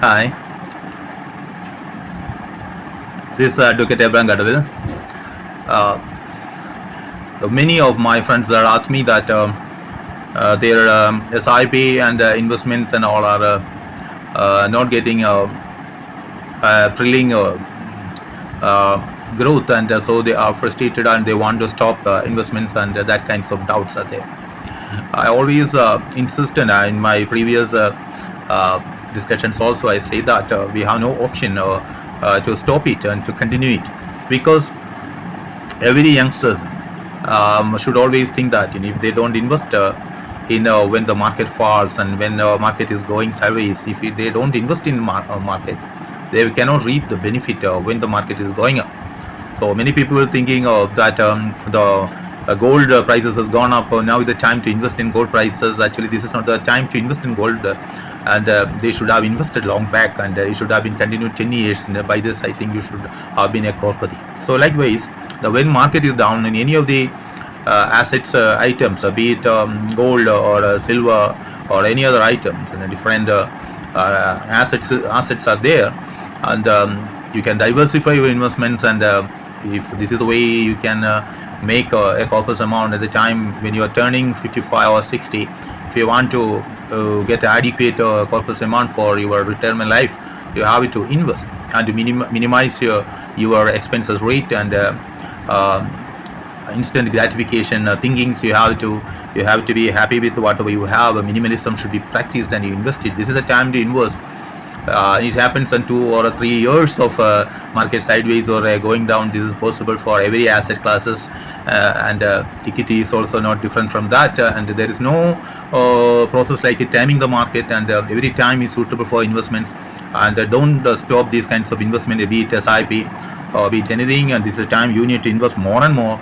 Hi, this is Advocate Abraham Kadavil. Uh, Many of my friends that ask me that their SIP and investments and all are not getting thrilling growth, and so they are frustrated and they want to stop investments, and that kinds of doubts are there. I always insist, in my previous discussions also, I say that we have no option to stop it and to continue it, because every youngsters should always think that if they don't invest when the market falls and when the market is going sideways, if they don't invest in market, they cannot reap the benefit when the market is going up. So many people are thinking of that the gold prices has gone up. Now is the time to invest in gold prices. Actually, this is not the time to invest in gold, and they should have invested long back, and you should have been continued 10 years. And by this, I think you should have been a crorepati. So likewise, when market is down in any of the assets items, be it gold or silver or any other items, and different assets are there, and you can diversify your investments, and if this is the way you can make a corpus amount at the time when you are turning 55 or 60. If you want to get adequate corpus amount for your retirement life, you have to invest and to minimize your expenses rate and instant gratification thinkings. You have to be happy with whatever you have. Minimalism should be practiced, and you invest it. This is the time to invest. It happens in 2 or 3 years of market sideways or going down. This is possible for every asset classes, and equity is also not different from that, and there is no process like timing the market, and every time is suitable for investments, and don't stop these kinds of investment, be it SIP or be it anything. And this is the time you need to invest more and more,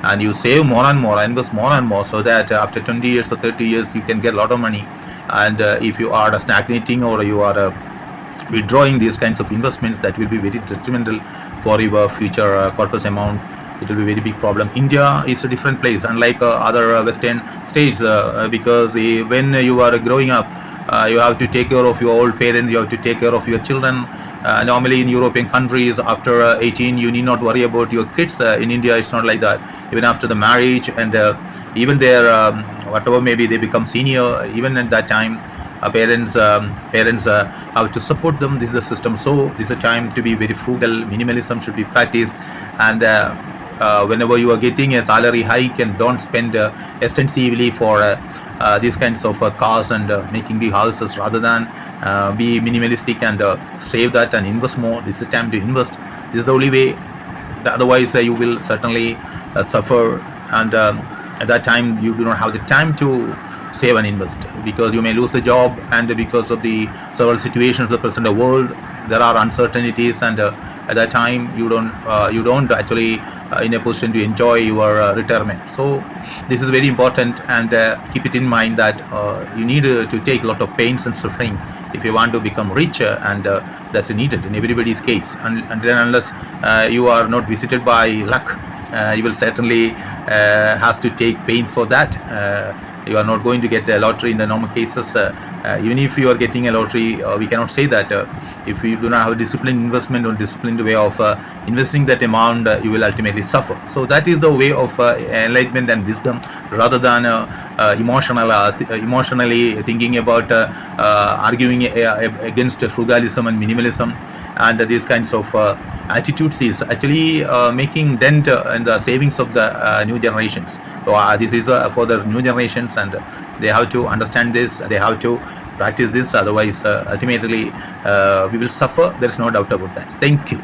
and you save more and more, invest more and more, so that after 20 years or 30 years you can get a lot of money. And if you are stagnating or you are withdrawing these kinds of investment, that will be very detrimental for your future corpus amount. It will be a very big problem. India is a different place, unlike other western states, because when you are growing up, you have to take care of your old parents, you have to take care of your children. Normally in European countries, after 18 you need not worry about your kids. In India it's not like that. Even after the marriage, and even their whatever maybe they become senior, even at that time parents have to support them. This is the system. So this is a time to be very frugal. Minimalism should be practiced, and whenever you are getting a salary hike, and don't spend extensively for these kinds of cars and making big houses. Rather than be minimalistic and save that and invest more. This is the time to invest. This is the only way. Otherwise you will certainly suffer, and at that time you do not have the time to save and invest, because you may lose the job, and because of the several situations of the present world, there are uncertainties, and at that time you don't actually in a position to enjoy your retirement. So this is very important, and keep it in mind that you need to take a lot of pains and suffering if you want to become richer, and that's needed in everybody's case. And unless you are not visited by luck, you will certainly has to take pains for that. You are not going to get a lottery in the normal cases. Even if you are getting a lottery, we cannot say that if you do not have a disciplined investment or disciplined way of investing that amount, you will ultimately suffer. So that is the way of enlightenment and wisdom, rather than emotionally thinking about arguing against frugalism and minimalism. And these kinds of attitudes is actually making dent in the savings of the new generations. So this is for the new generations, and they have to understand this, they have to practice this. Otherwise ultimately we will suffer. There is no doubt about that. Thank you.